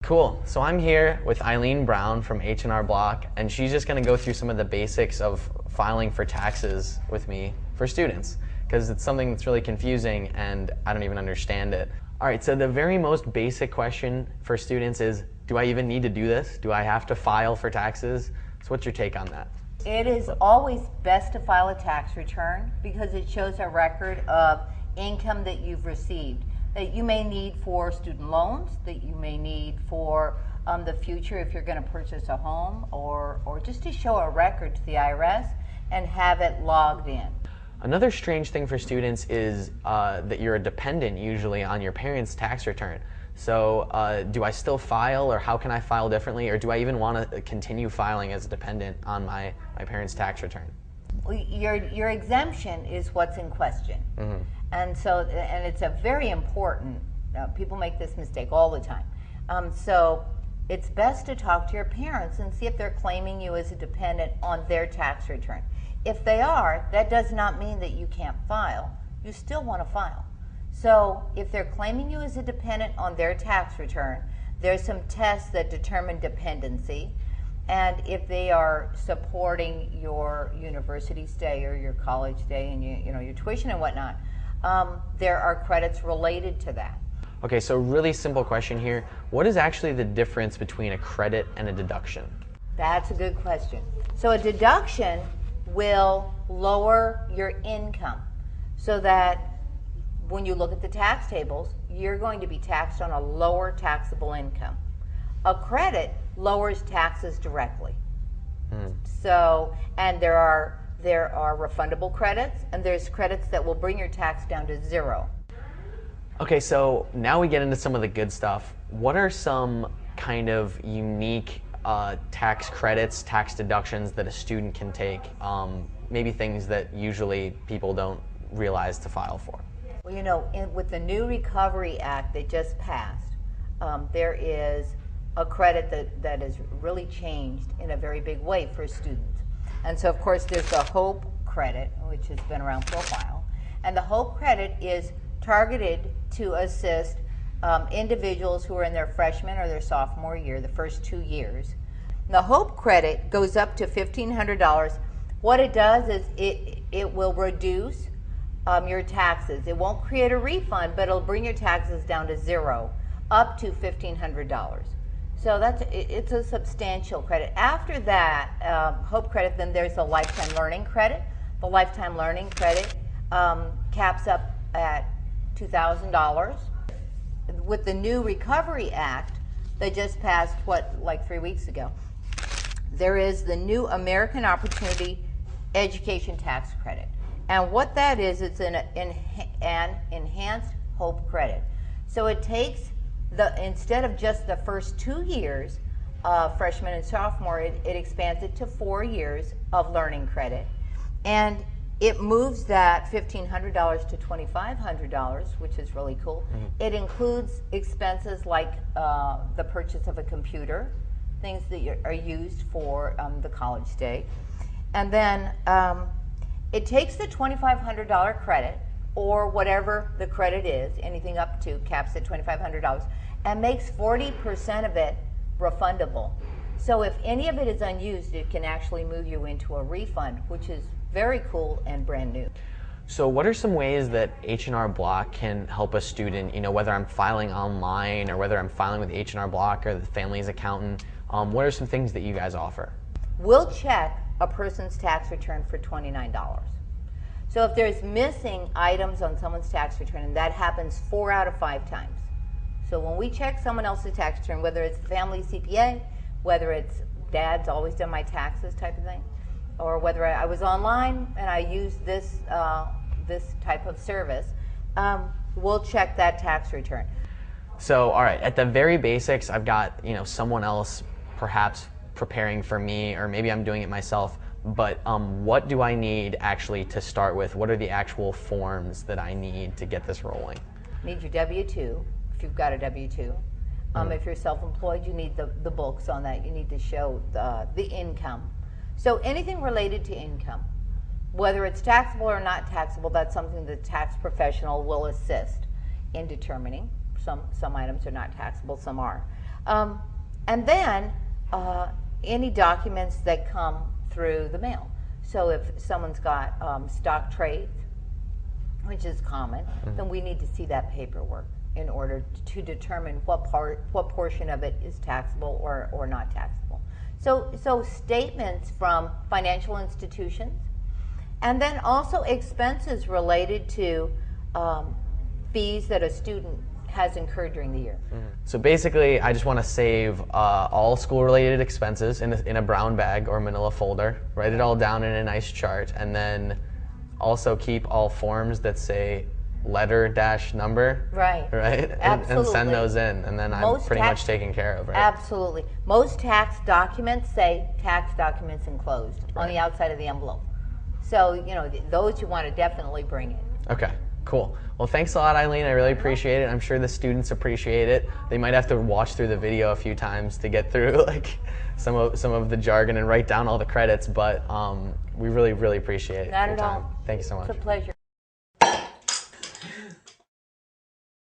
Cool. So I'm here with Eileen Brown from H&R Block, and she's just going to go through some of the basics of filing for taxes with me for students, because it's something that's really confusing and I don't even understand it. All right, so the very most basic question for students is, do I even need to do this? Do I have to file for taxes? So what's your take on that? It is always best to file a tax return because it shows a record of income that you've received, that you may need for student loans, that you may need for the future if you're going to purchase a home, or just to show a record to the IRS and have it logged in. Another strange thing for students is that you're a dependent usually on your parents' tax return. So do I still file, or how can I file differently, or do I even want to continue filing as a dependent on my parents' tax return? Well, your exemption is what's in question. Mm-hmm. And it's a very important, people make this mistake all the time. So it's best to talk to your parents and see if they're claiming you as a dependent on their tax return. If they are, that does not mean that you can't file. You still want to file. So if they're claiming you as a dependent on their tax return, there's some tests that determine dependency. And if they are supporting your university stay or your college stay and your tuition and whatnot, there are credits related to that. Okay, so really simple question here. What is actually the difference between a credit and a deduction? That's a good question. So a deduction will lower your income so that when you look at the tax tables, you're going to be taxed on a lower taxable income. A credit lowers taxes directly. So, and there are refundable credits, and there's credits that will bring your tax down to zero. Okay, so now we get into some of the good stuff. What are some kind of unique tax credits, tax deductions that a student can take? Maybe things that usually people don't realize to file for. Well, with the new Recovery Act that just passed, there is a credit that has really changed in a very big way for students. And so, of course, there's the HOPE credit, which has been around for a while. And the HOPE credit is targeted to assist individuals who are in their freshman or their sophomore year, the first 2 years. And the HOPE credit goes up to $1,500. What it does is it will reduce your taxes. It won't create a refund, but it'll bring your taxes down to zero, up to $1,500. So it's a substantial credit. After that, HOPE credit, then there's the lifetime learning credit. The lifetime learning credit caps up at $2,000. With the new Recovery Act that just passed, like 3 weeks ago, there is the new American Opportunity Education Tax Credit. And what that is, it's an enhanced HOPE credit. So it takes instead of just the first 2 years, freshman and sophomore, it expands it to 4 years of learning credit. And it moves that $1,500 to $2,500, which is really cool. Mm-hmm. It includes expenses like the purchase of a computer, things that are used for the college stay. And then it takes the $2,500 credit, or whatever the credit is, anything up to, caps at $2,500, and makes 40% of it refundable. So if any of it is unused, it can actually move you into a refund, which is very cool and brand new. So what are some ways that H&R Block can help a student, whether I'm filing online or whether I'm filing with H&R Block or the family's accountant? What are some things that you guys offer? We'll check a person's tax return for $29. So if there's missing items on someone's tax return, and that happens 4 out of 5 times. So when we check someone else's tax return, whether it's the family CPA, whether it's dad's always done my taxes type of thing, or whether I was online and I used this type of service, we'll check that tax return. So, all right, at the very basics, I've got someone else perhaps preparing for me, or maybe I'm doing it myself. But what do I need actually to start with? What are the actual forms that I need to get this rolling? You need your W-2, if you've got a W-2. If you're self-employed, you need the books on that. You need to show the income. So anything related to income, whether it's taxable or not taxable, that's something the tax professional will assist in determining. Some items are not taxable, some are. And then any documents that come through the mail. So if someone's got stock trades, which is common, then we need to see that paperwork in order to determine what portion of it is taxable or not taxable. So statements from financial institutions, and then also expenses related to fees that a student has incurred during the year. So basically, I just want to save all school-related expenses in a brown bag or manila folder, write it all down in a nice chart, and then also keep all forms that say letter-number, Right. And send those in, and then I'm pretty much taken care of, right? Absolutely. Most tax documents say tax documents enclosed on the outside of the envelope. So, you know, those you want to definitely bring in. Okay, cool. Well, thanks a lot, Eileen. I really appreciate it. I'm sure the students appreciate it. They might have to watch through the video a few times to get through like some of the jargon and write down all the credits, but we really, really appreciate it. Not at all. Thank you so much. It's a pleasure.